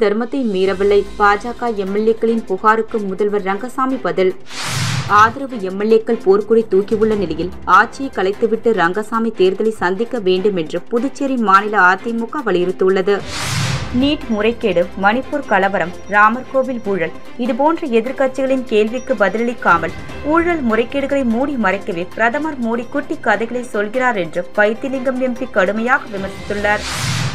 தர்மத்தை மீறவில்லை. பாஜக எம்எல்ஏக்களின் புகாருக்கு முதல்வர் ரங்கசாமி பதில். ஆதரவு எம்எல்ஏக்கள் போர்க்குடி தூக்கியுள்ள நிலையில் ஆட்சியை கலைத்துவிட்டு ரங்கசாமி தேர்தலை சந்திக்க வேண்டும் என்று புதுச்சேரி மாநில அதிமுக வலியுறுத்தியுள்ளது. நீட் முறைகேடு, மணிப்பூர் கலவரம், ராமர் கோவில் ஊழல் இதுபோன்ற எதிர்க்கட்சிகளின் கேள்விக்கு பதிலளிக்காமல் ஊழல் முறைகேடுகளை மூடி மறைக்கவே பிரதமர் மோடி குட்டி கதைகளை சொல்கிறார் என்று வைத்திலிங்கம் எம்பி கடுமையாக விமர்சித்துள்ளார்.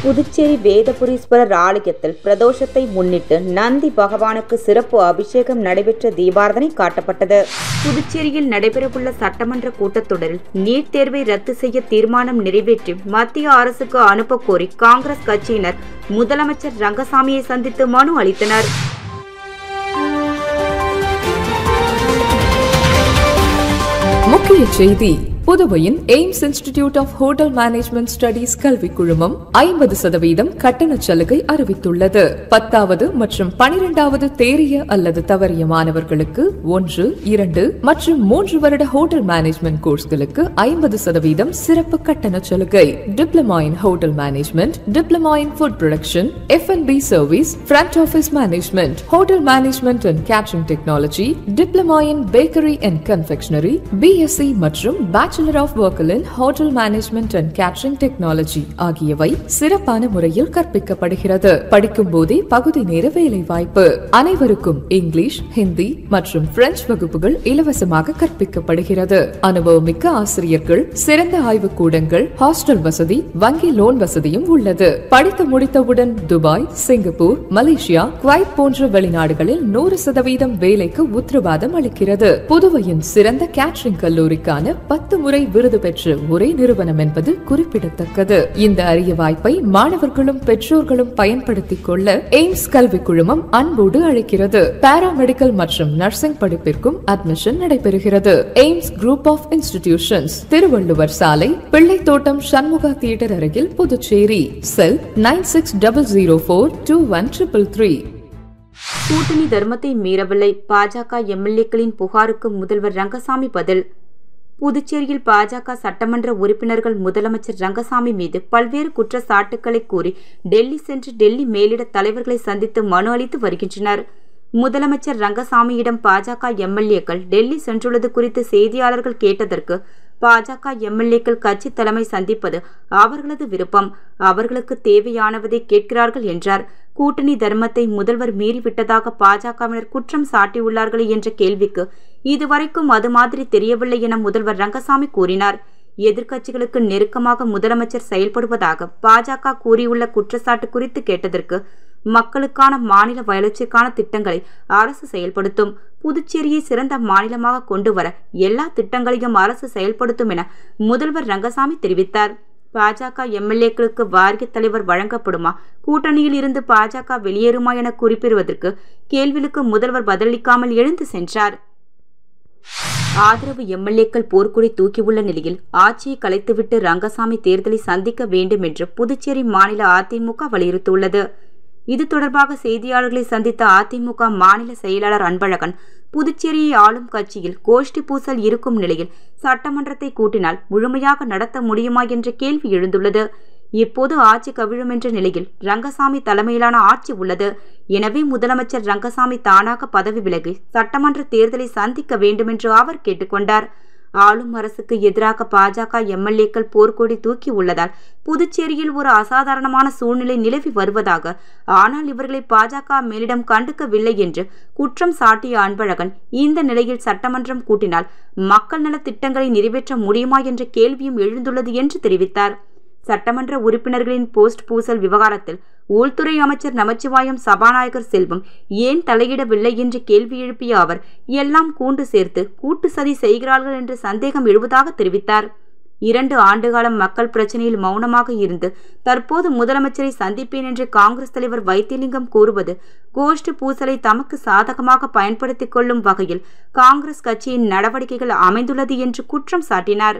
புதுச்சேரி வேதபுரீஸ்வரர் ஆலயத்தில் பிரதோஷத்தை முன்னிட்டு நந்தி பகவானுக்கு சிறப்பு அபிஷேகம் நடைபெற்ற தீபாராதனை காட்டப்பட்டது. புதுச்சேரியில் நடைபெறவுள்ள சட்டமன்ற கூட்டத்தொடரில் நீட் தேர்வை ரத்து செய்ய தீர்மானம் நிறைவேற்றி மத்திய அரசுக்கு அனுப்ப கோரி காங்கிரஸ் கட்சியினர் முதலமைச்சர் ரங்கசாமியை சந்தித்து மனு அளித்தனர். முக்கிய செய்தி: புதுவையின் AIMS institute of hotel management studies கல்வி குழுமம் 50% கட்டண சலுகை அறிவித்துள்ளது. 10வது மற்றும் 12வது தேறிய அல்லது தவறிய மாணவர்களுக்கு 1, 2 மற்றும் 3 வருட ஹோட்டல் மேனேஜ்மெண்ட் கோர்ஸ்களுக்கு 50% சிறப்பு கட்டண சலுகை. Diploma in hotel management, diploma in food production, F&B service, front office management, hotel management and catering technology, diploma in bakery and confectionery, BSc மற்றும் Bachelor of Workal in Hotel Management and Catering Technology ஆகியவை சிறப்பான முறையில் கற்பிக்கப்படுகிறது. படிக்கும் போதே பகுதி நேர வேலை வாய்ப்பு. அனைவருக்கும் இங்கிலீஷ், ஹிந்தி மற்றும் பிரெஞ்சு வகுப்புகள் இலவசமாக கற்பிக்கப்படுகிறது. அனுபவமிக்க ஆசிரியர்கள், சிறந்த ஆய்வுக்கூடங்கள், ஹாஸ்டல் வசதி, வங்கி லோன் வசதியும் உள்ளது. படித்து முடித்தவுடன் துபாய், சிங்கப்பூர், மலேசியா, குவைத் போன்ற வெளிநாடுகளில் 100% வேலைக்கு உத்தரவாதம் அளிக்கிறது. புதுவையின் சிறந்த கேட்டரிங் கல்லூரிக்கான 10 முறை விருது பெற்ற ஒரே நிறுவனம் என்பது குறிப்பிடத்தக்கது. இந்த அரிய வாய்ப்பை மாணவர்களும் பெற்றோர்களும் பயன்படுத்திக் கொள்ள எய்ம்ஸ் கல்வி குழுமம் அன்போடு அழைக்கிறது. பாராமெடிக்கல் மற்றும் நர்சிங் படிப்பிற்கும் அட்மிஷன் நடைபெறுகிறது. AIMS group of institutions, Thiruvalluvar சாலை, பிள்ளைத்தோட்டம், சண்முகா தியேட்டர் அருகில், புதுச்சேரி. செல் 9600421333. கூட்டணி தர்மத்தை மீறவில்லை. பாஜக எம்எல்ஏக்களின் புகாருக்கு முதல்வர் ரங்கசாமி பதில். புதுச்சேரியில் பாஜக சட்டமன்ற உறுப்பினர்கள் முதலமைச்சர் ரங்கசாமி மீது பல்வேறு குற்றச்சாட்டுக்களை கூறி டெல்லி சென்று டெல்லி மேலிட தலைவர்களை சந்தித்து மனு அளித்து வருகின்றனர். முதலமைச்சர் ரங்கசாமியிடம் பாஜக எம்எல்ஏக்கள் டெல்லி சென்றுள்ளது குறித்து செய்தியாளர்கள் கேட்டதற்கு, பாஜக எம்எல்ஏக்கள் கட்சி தலைமை சந்திப்பது அவர்களது விருப்பம், அவர்களுக்கு தேவையானவதை கேட்கிறார்கள் என்றார். கூட்டணி தர்மத்தை முதல்வர் மீறிவிட்டதாக பாஜகவினர் குற்றம் சாட்டியுள்ளார்கள் என்ற கேள்விக்கு, இதுவரைக்கும் அது மாதிரி தெரியவில்லை என முதல்வர் ரங்கசாமி கூறினார். எதிர்க்கட்சிகளுக்கு நெருக்கமாக முதலமைச்சர் செயல்படுவதாக பாஜக கூறியுள்ள குற்றச்சாட்டு குறித்து கேட்டதற்கு, மக்களுக்கான மாநில வளர்ச்சிக்கான திட்டங்களை அரசு செயல்படுத்தும், புதுச்சேரியை சிறந்த மாநிலமாக கொண்டு வர எல்லா திட்டங்களையும் அரசு செயல்படுத்தும் என முதல்வர் ரங்கசாமி தெரிவித்தார். பாஜக எம்எல்ஏக்களுக்கு வாரிய தலைவர் வழங்கப்படுமா, கூட்டணியில் இருந்து பாஜக வெளியேறுமா என குறிப்பிடுவதற்கு கேள்விகளுக்கு முதல்வர் பதிலளிக்காமல் எழுந்து சென்றார். ஆதரவு எம்எல்ஏக்கள் போர்க்குடி தூக்கியுள்ள நிலையில் ஆட்சியை கலைத்துவிட்டு ரங்கசாமி தேர்தலை சந்திக்க வேண்டும் என்று புதுச்சேரி மாநில அதிமுக வலியுறுத்தியுள்ளது. இது தொடர்பாக செய்தியாளர்களை சந்தித்த அதிமுக மாநில செயலாளர் அன்பழகன், புதுச்சேரியை ஆளும் கட்சியில் கோஷ்டி பூசல் இருக்கும் நிலையில் சட்டமன்றத்தை கூட்டினால் முழுமையாக நடத்த முடியுமா என்ற கேள்வி எழுந்துள்ளது. இப்போது ஆட்சி கவிழும் என்ற நிலையில் ரங்கசாமி தலைமையிலான ஆட்சி உள்ளது. எனவே முதலமைச்சர் ரங்கசாமி தானாக பதவி விலகி சட்டமன்ற தேர்தலை சந்திக்க வேண்டும் என்று அவர் கேட்டுக்கொண்டார். ஆளும் அரசுக்கு எதிராக பாஜக எம்எல்ஏக்கள் போர்க்கொடி தூக்கி உள்ளதால் புதுச்சேரியில் ஒரு அசாதாரணமான சூழ்நிலை நிலவி வருவதாக, ஆனால் இவர்களை பாஜக மேலிடம் கண்டுக்கவில்லை என்று குற்றம் சாட்டிய அன்பழகன், இந்த நிலையில் சட்டமன்றம் கூட்டினால் மக்கள் நல திட்டங்களை நிறைவேற்ற முடியுமா என்ற கேள்வியும் எழுந்துள்ளது என்று தெரிவித்தார். சட்டமன்ற உறுப்பினர்களின் போஸ்ட் பூசல் விவகாரத்தில் உள்துறை அமைச்சர் நமச்சிவாயம், சபாநாயகர் செல்வம் ஏன் தலையிடவில்லை என்று கேள்வி எழுப்பிய அவர், எல்லாம் கூண்டு சேர்த்து கூட்டு சதி செய்கிறார்கள் என்று சந்தேகம் எழுவதாக தெரிவித்தார். 2 ஆண்டுகாலம் மக்கள் பிரச்சனையில் மௌனமாக இருந்து தற்போது முதலமைச்சரை சந்திப்பேன் என்று காங்கிரஸ் தலைவர் வைத்திலிங்கம் கூறுவது கோஷ்டி பூசலை தமக்கு சாதகமாக பயன்படுத்திக் கொள்ளும் வகையில் காங்கிரஸ் கட்சியின் நடவடிக்கைகள் அமைந்துள்ளது என்று குற்றம் சாட்டினார்.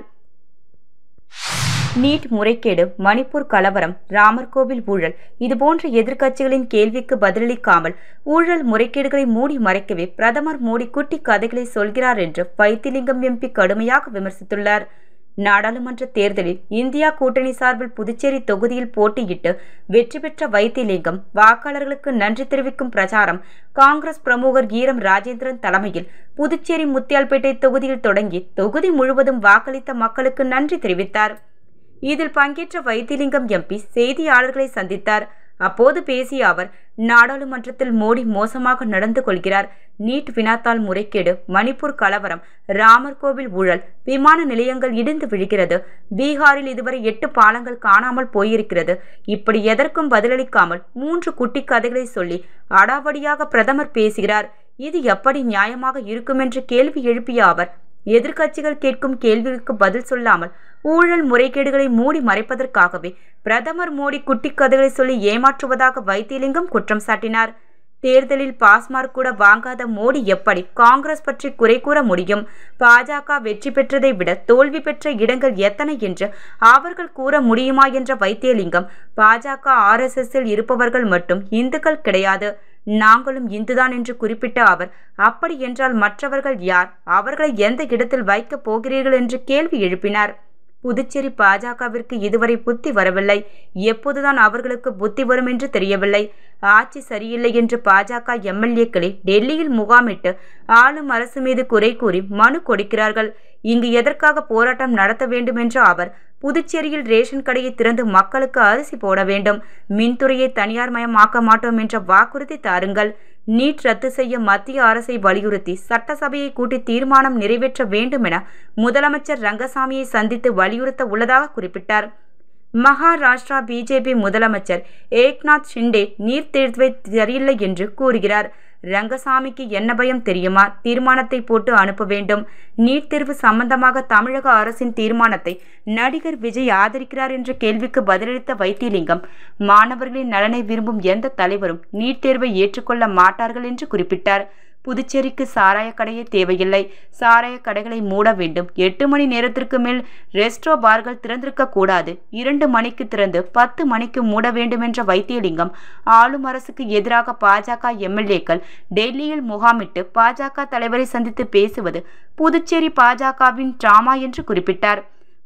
நீட் முறைகேடு, மணிப்பூர் கலவரம், ராமர் கோவில் ஊழல் இதுபோன்ற எதிர்க்கட்சிகளின் கேள்விக்கு பதிலளிக்காமல் ஊழல் முறைகேடுகளை மூடி மறைக்கவே பிரதமர் மோடி குட்டி கதைகளை சொல்கிறார் என்று வைத்திலிங்கம் எம்பி கடுமையாக விமர்சித்துள்ளார். நாடாளுமன்ற தேர்தலில் இந்தியா கூட்டணி சார்பில் புதுச்சேரி தொகுதியில் போட்டியிட்டு வெற்றி பெற்ற வைத்திலிங்கம் வாக்காளர்களுக்கு நன்றி தெரிவிக்கும் பிரச்சாரம் காங்கிரஸ் பிரமுகர் ஈரம் ராஜேந்திரன் தலைமையில் புதுச்சேரி முத்தியால்பேட்டை தொகுதியில் தொடங்கி தொகுதி முழுவதும் வாக்களித்த மக்களுக்கு நன்றி தெரிவித்தார். இதில் பங்கேற்ற வைத்திலிங்கம் எம்பி செய்தியாளர்களை சந்தித்தார். அப்போது பேசிய அவர், நாடாளுமன்றத்தில் மோடி மோசமாக நடந்து கொள்கிறார். நீட் வினாத்தாள் முறைகேடு, மணிப்பூர் கலவரம், ராமர் கோவில் ஊழல், விமான நிலையங்கள் இடிந்து விழுகிறது, பீகாரில் இதுவரை 8 பாலங்கள் காணாமல் போயிருக்கிறது. இப்படி எதற்கும் பதிலளிக்காமல் 3 குட்டி கதைகளை சொல்லி அடாவடியாக பிரதமர் பேசுகிறார். இது எப்படி நியாயமாக இருக்கும் என்று கேள்வி எழுப்பிய அவர், எதிர்க்கட்சிகள் கேட்கும் கேள்விகளுக்கு பதில் சொல்லாமல் ஊழல் முறைகேடுகளை மூடி மறைப்பதற்காகவே பிரதமர் மோடி குட்டி கதைகளை சொல்லி ஏமாற்றுவதாக வைத்திலிங்கம் குற்றம் சாட்டினார். தேர்தலில் பாஸ்மார்க் கூட வாங்காத மோடி எப்படி காங்கிரஸ் பற்றி குறை கூற முடியும்? பாஜக வெற்றி பெற்றதை விட தோல்வி பெற்ற இடங்கள் எத்தனை என்று அவர்கள் கூற முடியுமா என்ற வைத்திலிங்கம், பாஜக RSSல் இருப்பவர்கள் மட்டும் இந்துக்கள் கிடையாது, நாங்களும் இந்துதான் என்று குறிப்பிட்ட அவர், அப்படி என்றால் மற்றவர்கள் யார்? அவர்களை எந்த இடத்தில் வைக்கப் போகிறீர்கள் என்று கேள்வி எழுப்பினார். புதுச்சேரி பாஜகவிற்கு இதுவரை புத்தி வரவில்லை. எப்போதுதான் அவர்களுக்கு புத்தி வரும் என்று தெரியவில்லை. ஆட்சி சரியில்லை என்று பாஜக MLAக்களே டெல்லியில் முகாமிட்டு ஆளும் அரசு மீது குறை கூறி மனு கொடுக்கிறார்கள். இங்கு எதற்காக போராட்டம் நடத்த வேண்டும் என்ற அவர், புதுச்சேரியில் ரேஷன் கடையை திறந்து மக்களுக்கு அரிசி போட வேண்டும், மின்துறையை தனியார் மயமாக்க மாட்டோம் என்ற வாக்குறுதி தாருங்கள், நீட் ரத்து செய்ய மத்திய அரசை வலியுறுத்தி சட்டசபையை கூட்டி தீர்மானம் நிறைவேற்ற வேண்டும் என முதலமைச்சர் ரங்கசாமியை சந்தித்து வலியுறுத்த உள்ளதாக குறிப்பிட்டார். மகாராஷ்டிரா BJP முதலமைச்சர் ஏக்நாத் ஷிண்டே நீட் தேர்வை சரியில்லை என்று கூறுகிறார். ரங்கசாமிக்கு என்ன பயம் தெரியுமா? தீர்மானத்தை போட்டு அனுப்ப வேண்டும். நீட் தேர்வு சம்பந்தமாக தமிழக அரசின் தீர்மானத்தை நடிகர் விஜய் ஆதரிக்கிறார் என்ற கேள்விக்கு பதிலளித்த வைத்திலிங்கம், மாணவர்களின் நலனை விரும்பும் எந்த தலைவரும் நீட் தேர்வை ஏற்றுக்கொள்ள மாட்டார்கள் என்று குறிப்பிட்டார். புதுச்சேரிக்கு சாராய கடையே தேவையில்லை, சாராய கடைகளை மூட வேண்டும், 8 மணி நேரத்திற்கு மேல் ரெஸ்டோ பார்கள் திறந்திருக்க கூடாது, 2 மணிக்கு திறந்து 10 மணிக்கு மூட வேண்டும் என்ற வைத்திலிங்கம், ஆளும் அரசுக்கு எதிராக பாஜக MLAக்கள் டெல்லியில் முகாமிட்டு பாஜக தலைவரை சந்தித்து பேசுவது புதுச்சேரி பாஜகவின் டிராமா என்று குறிப்பிட்டார்.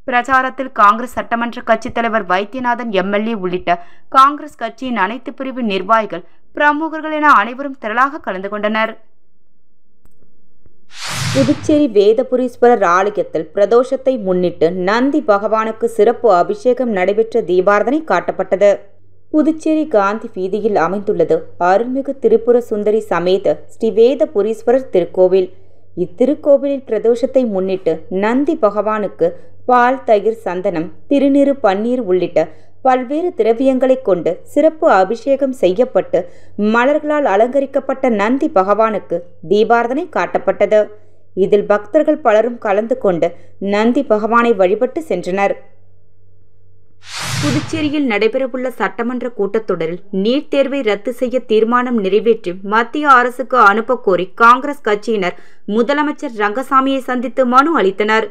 பிரச்சாரத்தில் காங்கிரஸ் சட்டமன்ற கட்சித் தலைவர் வைத்தியநாதன் MLA உள்ளிட்ட காங்கிரஸ் கட்சியின் அனைத்து பிரிவு நிர்வாகிகள், பிரமுகர்கள் என அனைவரும் திரளாக கலந்து கொண்டனர். புதுச்சேரி வேதபுரீஸ்வரர் ஆலயத்தில் பிரதோஷத்தை முன்னிட்டு நந்தி பகவானுக்கு சிறப்பு அபிஷேகம் நடைபெற்ற தீபாராதனை காட்டப்பட்டது. புதுச்சேரி காந்தி வீதியில் அமைந்துள்ளது அருள்மிகு திரிபுர சுந்தரி சமேத ஸ்ரீ வேதபுரீஸ்வரர் திருக்கோவில். இத்திருக்கோவிலில் பிரதோஷத்தை முன்னிட்டு நந்தி பகவானுக்கு பால், தயிர், சந்தனம், திருநீறு, பன்னீர் உள்ளிட்ட பல்வேறு திரவியங்களை கொண்டு சிறப்பு அபிஷேகம் செய்யப்பட்டு மலர்களால் அலங்கரிக்கப்பட்ட நந்தி பகவானுக்கு தீபாராதனை காட்டப்பட்டது. இதில் பக்தர்கள் பலரும் கலந்து கொண்டு நந்தி பகவானை வழிபட்டு சென்றனர். புதுச்சேரியில் நடைபெறவுள்ள சட்டமன்ற கூட்டத்தொடரில் நீட் தேர்வை ரத்து செய்ய தீர்மானம் நிறைவேற்றி மத்திய அரசுக்கு அனுப்ப கோரி காங்கிரஸ் கட்சியினர் முதலமைச்சர் ரங்கசாமியை சந்தித்து மனு அளித்தனர்.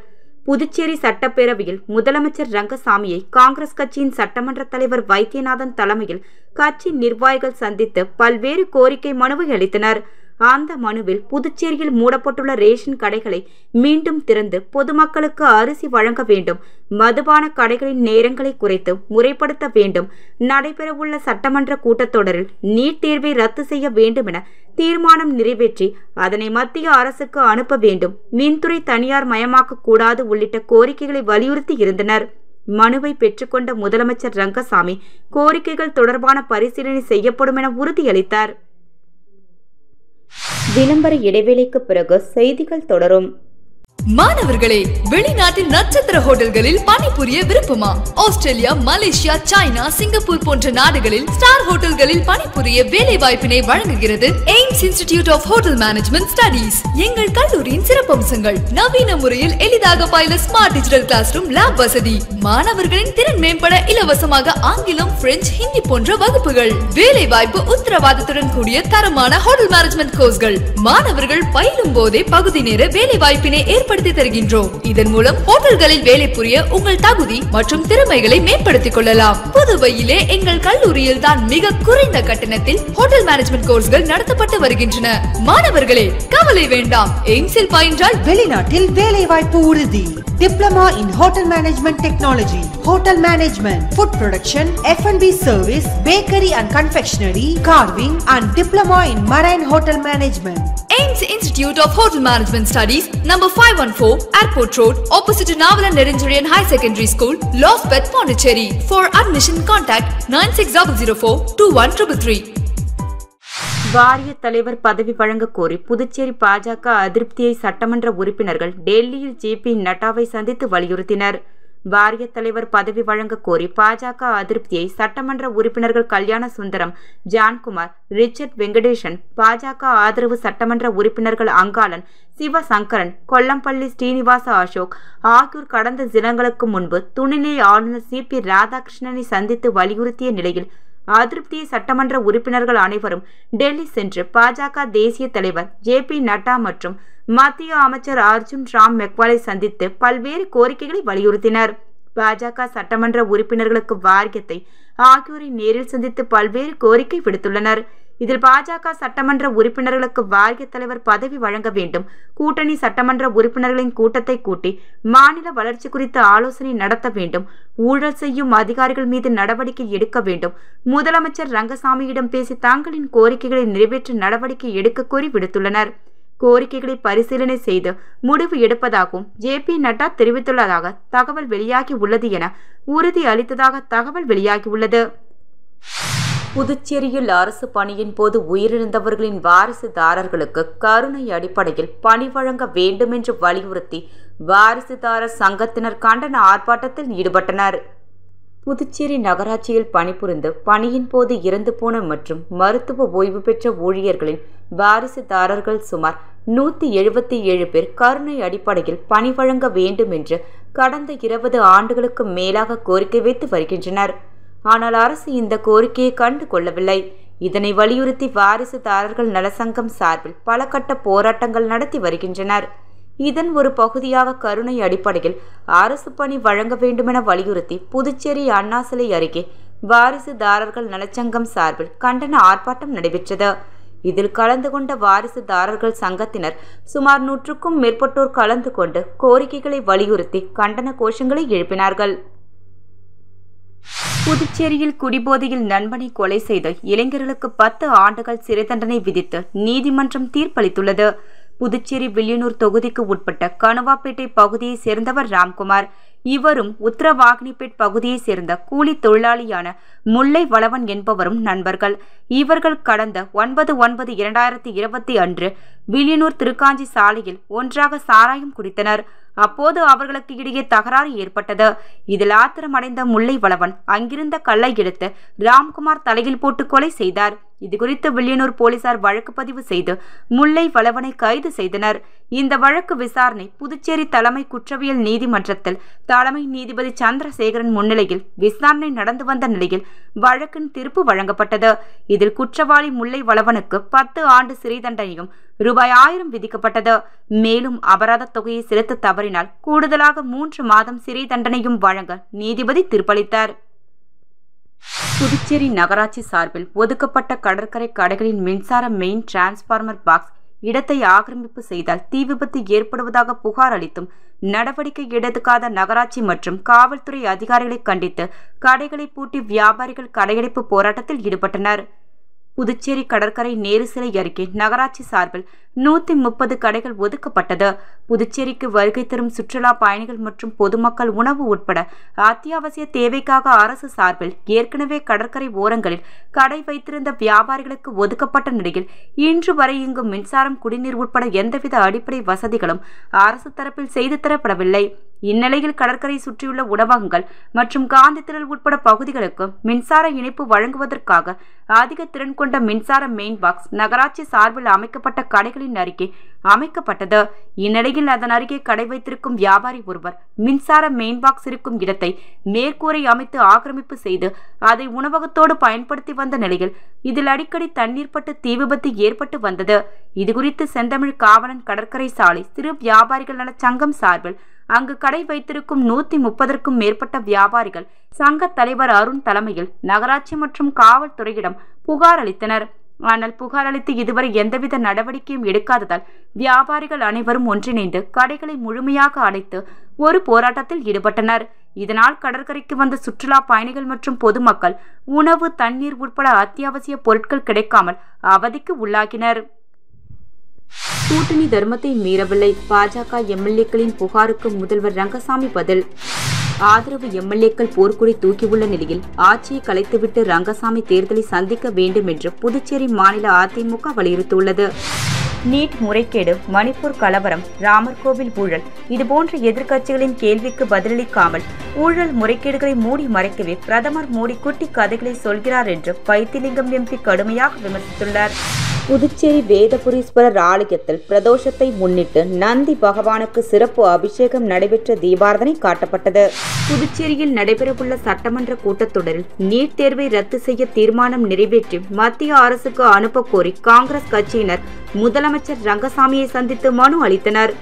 புதுச்சேரி சட்டப்பேரவையில் முதலமைச்சர் ரங்கசாமியை காங்கிரஸ் கட்சியின் சட்டமன்ற தலைவர் வைத்தியநாதன் தலைமையில் கட்சி நிர்வாகிகள் சந்தித்து பல்வேறு கோரிக்கை மனுவை அளித்தனர். அந்த மனுவில் புதுச்சேரியில் மூடப்பட்டுள்ள ரேஷன் கடைகளை மீண்டும் திறந்து பொதுமக்களுக்கு அரிசி வழங்க வேண்டும், மதுபான கடைகளின் நேரங்களை குறைத்து முறைப்படுத்த வேண்டும், நடைபெறவுள்ள சட்டமன்ற கூட்டத்தொடரில் நீட் தேர்வை ரத்து செய்ய வேண்டும் என தீர்மானம் நிறைவேற்றி அதனை மத்திய அரசுக்கு அனுப்ப வேண்டும், மின்துறை தனியார் மயமாக்க கூடாது உள்ளிட்ட கோரிக்கைகளை வலியுறுத்தி இருந்தனர். மனுவை பெற்றுக்கொண்ட முதலமைச்சர் ரங்கசாமி கோரிக்கைகள் தொடர்பான பரிசீலனை செய்யப்படும் என உறுதியளித்தார். விளம்பர இடைவேளைக்கு பிறகு செய்திகள் தொடரும். மாணவர்களே, வெளிநாட்டில் நட்சத்திர ஹோட்டல்களில் பணிபுரிய விருப்பமா? ஆஸ்திரேலியா, மலேசியா, சைனா, சிங்கப்பூர் போன்ற நாடுகளில் ஸ்டார் ஹோட்டல்களில் பணிபுரிய வேலை வாய்ப்பினை வழங்குகிறது AIMS institute of hotel management studies. எங்கள் கல்லூரியின் சிறப்பம்சங்கள்: நவீன முறையில் எளிதாக பயில smart digital classroom, lab வசதி, மாணவர்களின் திறன் மேம்பட இலவசமாக ஆங்கிலம், பிரெஞ்சு, ஹிந்தி போன்ற வகுப்புகள், வேலை வாய்ப்பு உத்தரவாதத்துடன் கூடிய தரமான ஹோட்டல் மேனேஜ்மெண்ட் கோர்ஸ்கள். மாணவர்கள் பயிலும் போதே பகுதி நேர வேலை வாய்ப்பினை ஏற்படுத்த ஏற்படுத்தி தருகின்றோம். இதன் மூலம் ஹோட்டல்களில் வேலை புரிய உங்கள் தகுதி மற்றும் திறமைகளை மேம்படுத்திக் கொள்ளலாம். புதுவையிலே எங்கள் கல்லூரியில் தான் மிக குறைந்த கட்டணத்தில் ஹோட்டல் மேனேஜ்மெண்ட் கோர்ஸ்கள் நடத்தப்பட்டு வருகின்றன. மாணவர்களே கவலை வேண்டாம். எய்ம்ஸில் பயின்றால் வெளிநாட்டில் வேலை வாய்ப்பு உறுதி. Diploma in Hotel Management Technology, Hotel Management, Food Production, F&B Service, Bakery and Confectionery, Carving and Diploma in Marine Hotel Management. AIMS Institute of Hotel Management Studies, number 514, Airport Road, opposite to Navalan Nerinjarian High Secondary School, Losbeth, Pondicherry. For admission, contact 9604-21333. வாரிய தலைவர் பதவி வழங்க கோரி புதுச்சேரி பாஜக அதிருப்தியை சட்டமன்ற உறுப்பினர்கள் டெல்லியில் ஜே.பி. நட்டாவை சந்தித்து வலியுறுத்தினர். வாரிய தலைவர் பதவி வழங்க கோரி பாஜக அதிருப்தியை சட்டமன்ற உறுப்பினர்கள் கல்யாண சுந்தரம், ஜான்குமார், ரிச்சர்ட் வெங்கடேசன், பாஜக ஆதரவு சட்டமன்ற உறுப்பினர்கள் அங்காளன், சிவசங்கரன், கொல்லம்பள்ளி ஸ்ரீனிவாச அசோக் ஆகியோர் கடந்த தினங்களுக்கு முன்பு துணைநிலை ஆளுநர் சி.பி. ராதாகிருஷ்ணனை சந்தித்து வலியுறுத்திய நிலையில் அதிருப்தியை சட்டமன்ற உறுப்பினர்கள் அனைவரும் டெல்லி சென்று பாஜக தேசிய தலைவர் ஜே.பி. நட்டா மற்றும் மத்திய அமைச்சர் அர்ஜுன் ராம் மெக்வாலை சந்தித்து பல்வேறு கோரிக்கைகளை வலியுறுத்தினர். பாஜக சட்டமன்ற உறுப்பினர்களுக்கு வாரியத்தை ஆகியோரை நேரில் சந்தித்து பல்வேறு கோரிக்கை விடுத்துள்ளனர். இதில் பாஜக சட்டமன்ற உறுப்பினர்களுக்கு வாரிய தலைவர் பதவி வழங்க வேண்டும், கூட்டணி சட்டமன்ற உறுப்பினர்களின் கூட்டத்தை கூட்டி மாநில வளர்ச்சி குறித்து ஆலோசனை நடத்த வேண்டும், ஊழல் செய்யும் அதிகாரிகள் மீது நடவடிக்கை எடுக்க வேண்டும், முதலமைச்சர் ரங்கசாமியிடம் பேசி தங்களின் கோரிக்கைகளை நிறைவேற்ற நடவடிக்கை எடுக்க கோரி விடுத்துள்ளனர். கோரிக்கைகளை பரிசீலனை செய்து முடிவு எடுப்பதாகவும் ஜே.பி. நட்டா தெரிவித்துள்ளதாக தகவல் வெளியாகி உள்ளது என உறுதி அளித்ததாக தகவல் வெளியாகியுள்ளது. புதுச்சேரியில் அரசு பணியின் போது உயிரிழந்தவர்களின் வாரிசுதாரர்களுக்கு கருணை அடிப்படையில் பணி வழங்க வேண்டும் என்று வலியுறுத்தி வாரிசுதாரர் சங்கத்தினர் கண்டன ஆர்ப்பாட்டத்தில் ஈடுபட்டனர். புதுச்சேரி நகராட்சியில் பணிபுரிந்து பணியின் போது இறந்து போன மற்றும் மருத்துவ ஓய்வு பெற்ற ஊழியர்களின் வாரிசுதாரர்கள் சுமார் 177 பேர் கருணை அடிப்படையில் பணி வழங்க வேண்டும் என்று கடந்த 20 ஆண்டுகளுக்கு மேலாக கோரிக்கை வைத்து வருகின்றனர். ஆனால் அரசு இந்த கோரிக்கையை கண்டு கொள்ளவில்லை. இதனை வலியுறுத்தி வாரிசுதாரர்கள் நலசங்கம் சார்பில் பல கட்ட போராட்டங்கள் நடத்தி வருகின்றனர். இதன் ஒரு பகுதியாக கருணை அடிப்படையில் அரசு பணி வழங்க வேண்டுமென வலியுறுத்தி புதுச்சேரி அண்ணா சிலை அருகே வாரிசுதாரர்கள் நலச்சங்கம் சார்பில் கண்டன ஆர்ப்பாட்டம் நடைபெற்றது. இதில் கலந்து கொண்ட வாரிசுதாரர்கள் சங்கத்தினர் சுமார் 100க்கும் மேற்பட்டோர் கலந்து கொண்டு கோரிக்கைகளை வலியுறுத்தி கண்டன கோஷங்களை எழுப்பினார்கள். புதுச்சேரியில் குடிபோதையில் நண்பனை கொலை செய்த இளைஞர்களுக்கு 10 ஆண்டுகள் சிறை தண்டனை விதித்து நீதிமன்றம் தீர்ப்பளித்துள்ளது. புதுச்சேரி வில்லியனூர் தொகுதிக்கு உட்பட்ட கணுவாப்பேட்டை பகுதியை சேர்ந்தவர் ராம்குமார். இவரும் உத்தரவாகினிபேட் பகுதியை சேர்ந்த கூலி தொழிலாளியான முல்லை வளவன் என்பவரும் நண்பர்கள். இவர்கள் கடந்த 9/9/2020 அன்று வில்லியனூர் திருக்காஞ்சி சாலையில் ஒன்றாக சாராயம் குடித்தனர். அப்போது அவர்களுக்கு இடையே தகராறு ஏற்பட்டது. இதில் ஆத்திரமடைந்த முல்லை வளவன் அங்கிருந்த கல்லை எடுத்து ராம்குமார் தலையில் போட்டு கொலை செய்தார். இதுகுறித்து வில்லியனூர் போலீசார் வழக்கு பதிவு செய்து முல்லை வளவனை கைது செய்தனர். இந்த வழக்கு விசாரணை புதுச்சேரி தலைமை குற்றவியல் நீதிமன்றத்தில் தலைமை நீதிபதி சந்திரசேகரன் முன்னிலையில் விசாரணை நடந்து வந்த நிலையில் வழக்கின் தீர்ப்பு வழங்கப்பட்டது. இதில் குற்றவாளி முல்லை வளவனுக்கு 10 ஆண்டு சிறை தண்டனையும் ரூபாய் 1000 விதிக்கப்பட்டது. மேலும் அபராத தொகையை செலுத்த தவறினால் கூடுதலாக 3 மாதம் சிறை தண்டனையும் வழங்க நீதிபதி தீர்ப்பளித்தார். புதுச்சேரி நகராட்சி சார்பில் ஒதுக்கப்பட்ட கடற்கரை கடைகளின் மின்சார மெயின் டிரான்ஸ்பார்மர் பாக்ஸ் இடத்தை ஆக்கிரமிப்பு செய்தால் தீ விபத்து ஏற்படுவதாக புகார் அளித்தும் நடவடிக்கை எடுக்காத நகராட்சி மற்றும் காவல்துறை அதிகாரிகளை கண்டித்து கடைகளை பூட்டி வியாபாரிகள் கடையடைப்பு போராட்டத்தில் ஈடுபட்டனர். புதுச்சேரி கடற்கரை நேரு சிலை அருகே நகராட்சி சார்பில் 130 கடைகள் ஒதுக்கப்பட்டது. புதுச்சேரிக்கு வருகை தரும் சுற்றுலா பயணிகள் மற்றும் பொதுமக்கள் உணவு உட்பட அத்தியாவசிய தேவைக்காக அரசு சார்பில் ஏற்கனவே கடற்கரை ஓரங்களில் கடை வைத்திருந்த வியாபாரிகளுக்கு ஒதுக்கப்பட்ட நிலையில் இன்று வரை இங்கு மின்சாரம், குடிநீர் உட்பட எந்தவித அடிப்படை வசதிகளும் அரசு தரப்பில் செய்து தரப்படவில்லை. இந்நிலையில் கடற்கரை சுற்றியுள்ள உணவகங்கள் மற்றும் காந்தி திடல் உட்பட பகுதிகளுக்கு மின்சார இணைப்பு வழங்குவதற்காக அதிக திறன் கொண்ட மின்சார மெயின் பாக்ஸ் நகராட்சி சார்பில் அமைக்கப்பட்ட கடைகளின் காவலின் அருகே அமைக்கப்பட்டது. இந்நிலையில் அதன் அருகே கடை வைத்திருக்கும் வியாபாரி ஒருவர் மின்சார மெயின் பாக்ஸ் இருக்கும் இடத்தை மேற்கூரை அமைத்து ஆக்கிரமிப்பு செய்து அதை உணவகத்தோடு பயன்படுத்தி வந்த நிலையில் இதில் அடிக்கடி தண்ணீர் பட்டு தீ விபத்து ஏற்பட்டு வந்தது. இதுகுறித்து செந்தமிழ் காவலன் கடற்கரை சாலை சிறு வியாபாரிகள் நல சங்கம் சார்பில் அங்கு கடை வைத்திருக்கும் 130க்கும் மேற்பட்ட வியாபாரிகள் சங்க தலைவர் அருண் தலைமையில் நகராட்சி மற்றும் காவல்துறையிடம் புகார் அளித்தனர். ஆனால் புகார் அளித்து இதுவரை எந்தவித நடவடிக்கையும் எடுக்காததால் வியாபாரிகள் அனைவரும் ஒன்றிணைந்து கடைகளை முழுமையாக அடைத்து ஒரு போராட்டத்தில் ஈடுபட்டனர். இதனால் கடற்கரைக்கு வந்த சுற்றுலா பயணிகள் மற்றும் பொதுமக்கள் உணவு, தண்ணீர் உட்பட அத்தியாவசிய பொருட்கள் கிடைக்காமல் அவதிக்கு உள்ளாகினர். கூட்டணி தர்மத்தை மீறவில்லை. பாஜக எம்எல்ஏக்களின் புகாருக்கு முதல்வர் ரங்கசாமி பதில். ஆதரவு எம்எல்ஏக்கள் போர்க்குடி தூக்கியுள்ள நிலையில் ஆட்சியை கலைத்துவிட்டு ரங்கசாமி தேர்தலை சந்திக்க வேண்டும் என்று புதுச்சேரி மாநில அதிமுக வலியுறுத்தியுள்ளது. நீட் முறைகேடு, மணிப்பூர் கலவரம், ராமர் கோவில் ஊழல் இதுபோன்ற எதிர்க்கட்சிகளின் கேள்விக்கு பதிலளிக்காமல் ஊழல் முறைகேடுகளை மூடி மறைக்கவே பிரதமர் மோடி குட்டி கதைகளை சொல்கிறார் என்று வைத்திலிங்கம் எம்பி கடுமையாக விமர்சித்துள்ளார். புதுச்சேரி வேதபுரீஸ்வரர் ஆலயத்தில் பிரதோஷத்தை முன்னிட்டு நந்தி பகவானுக்கு சிறப்பு அபிஷேகம் நடைபெற்ற தீபாரதனை காட்டப்பட்டது. புதுச்சேரியில் நடைபெறவுள்ள சட்டமன்ற கூட்டத்தொடரில் நீட் தேர்வை ரத்து செய்ய தீர்மானம் நிறைவேற்றி மத்திய அரசுக்கு அனுப்ப கோரி காங்கிரஸ் கட்சியினர் முதலமைச்சர் ரங்கசாமியை சந்தித்து மனு அளித்தனர்.